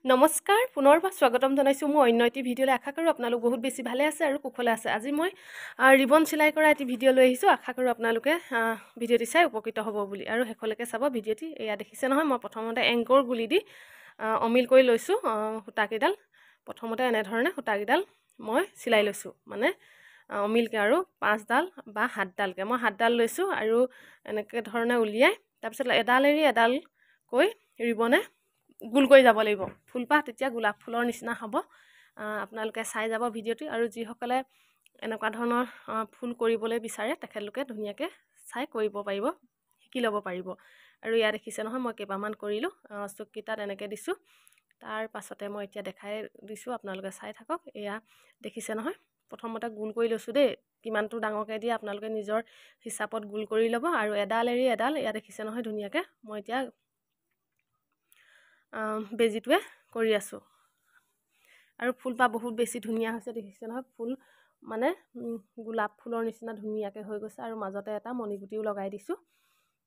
নমস্কাৰ পুনৰবাৰ স্বাগতম জনাইছোঁ মোৰ অন্য এটি ভিডিঅ'লৈ আশা কৰোঁ আপোনালোক বহুত বেছি ভালে আছে আৰু কুশলে আছে আজি মই ৰিবন চিলাই কৰা এটি ভিডিঅ' লৈ আহিছোঁ আশা কৰোঁ আপোনালোকে ভিডিঅ'টি চাই উপকৃত হ'ব বুলি আৰু শেষলৈকে চাব ভিডিঅ'টি এয়া দেখিছে নহয় মই প্ৰথমতে এংকৰ গুলি দি অমিল কৰি লৈছোঁ সূতাকেইডাল প্ৰথমতে এনেধৰণে সূতাকেইডাল মই চিলাই লৈছোঁ মানে অমিলকৈ আৰু 5ডাল বা 7ডালকৈ মই 7ডাল লৈছোঁ আৰু এনেকৈ ধৰণে উলিয়াই তাৰপিছত এডাল এৰি এডালকৈ ৰিবনে গোল কৰি যাব লাগিব ফুলপাহ তেতিয়া গোলাপ ফুলৰ নিচিনা হ'ব আপোনালোকে চাই যাব ভিডিঅ'টি আৰু যিসকলে এনেকুৱা ধৰণৰ ফুল কৰিবলৈ বিচাৰে তেখেতলোকে ধুনীয়াকৈ চাই কৰিব পাৰিব শিকি ল'ব পাৰিব আৰু ইয়াত দেখিছে নহয় মই কেইবামান কৰিলোঁ চুককেইটাত এনেকৈ দিছোঁ তাৰ পাছতে মই এতিয়া দেখাই দিছোঁ আপোনালোকে চাই থাকক এয়া দেখিছে নহয় প্ৰথমতে গোল কৰি লৈছোঁ দেই কিমানটো ডাঙৰকৈ দিয়ে আপোনালোকে নিজৰ হিচাপত গোল কৰি ল'ব আৰু এডাল এৰি এডাল ইয়াত দেখিছে নহয় ধুনীয়াকৈ মই এতিয়া বেজিটোৱে কৰি আছোঁ আৰু ফুলপাহ বহুত বেছি ধুনীয়া হৈছে দেখিছে নহয় ফুল মানে গোলাপ ফুলৰ নিচিনা ধুনীয়াকৈ হৈ গৈছে আৰু মাজতে এটা মণিগুটিও লগাই দিছোঁ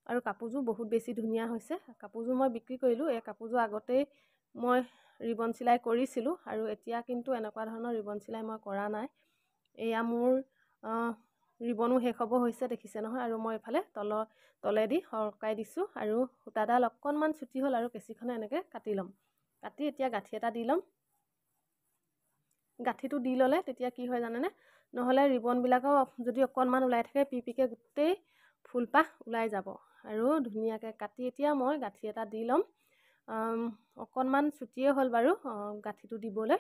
আৰু কাপোৰযোৰ বহুত বেছি ধুনীয়া হৈছে কাপোৰযোৰ মই বিক্ৰী কৰিলোঁ এই কাপোৰযোৰ আগতেই মই ৰিবন চিলাই কৰিছিলোঁ আৰু এতিয়া কিন্তু এনেকুৱা ধৰণৰ ৰিবন চিলাই মই কৰা নাই এয়া মোৰ ৰিবনো শেষ হ'ব হৈছে দেখিছে নহয় আৰু মই এইফালে তলেদি সৰকাই দিছোঁ আৰু সূতাডাল অকণমান ছুটি হ'ল আৰু কেঁচিখনে এনেকৈ কাটি ল'ম কাটি এতিয়া গাঁঠি এটা দি ল'ম গাঁঠিটো দি ল'লে তেতিয়া কি হয় জানেনে নহ'লে ৰিবনবিলাকো যদি অকণমান ওলাই থাকে পিপিকে গোটেই ফুলপাহ ওলাই যাব আৰু ধুনীয়াকৈ কাটি এতিয়া মই গাঁঠি এটা দি ল'ম অকণমান ছুটিয়ে হ'ল বাৰু গাঁঠিটো দিবলৈ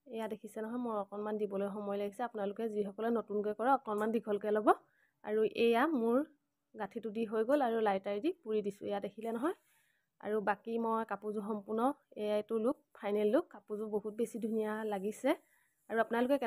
এয়া দেখিছে নহয় মোৰ অকণমান দিবলৈ সময় লাগিছে আপোনালোকে যিসকলে নতুনকৈ কৰে অকণমান দীঘলকৈ ল'ব আৰু এয়া মোৰ গাঁঠিটো দি হৈ গ'ল আৰু লাইটাৰ দি পুৰি দিছোঁ এয়া দেখিলে নহয় আৰু বাকী মই কাপোৰযোৰ সম্পূৰ্ণ এইটো লুক ফাইনেল লুক কাপোৰযোৰ বহুত বেছি ধুনীয়া লাগিছে আৰু আপোনালোকে কেনেকুৱা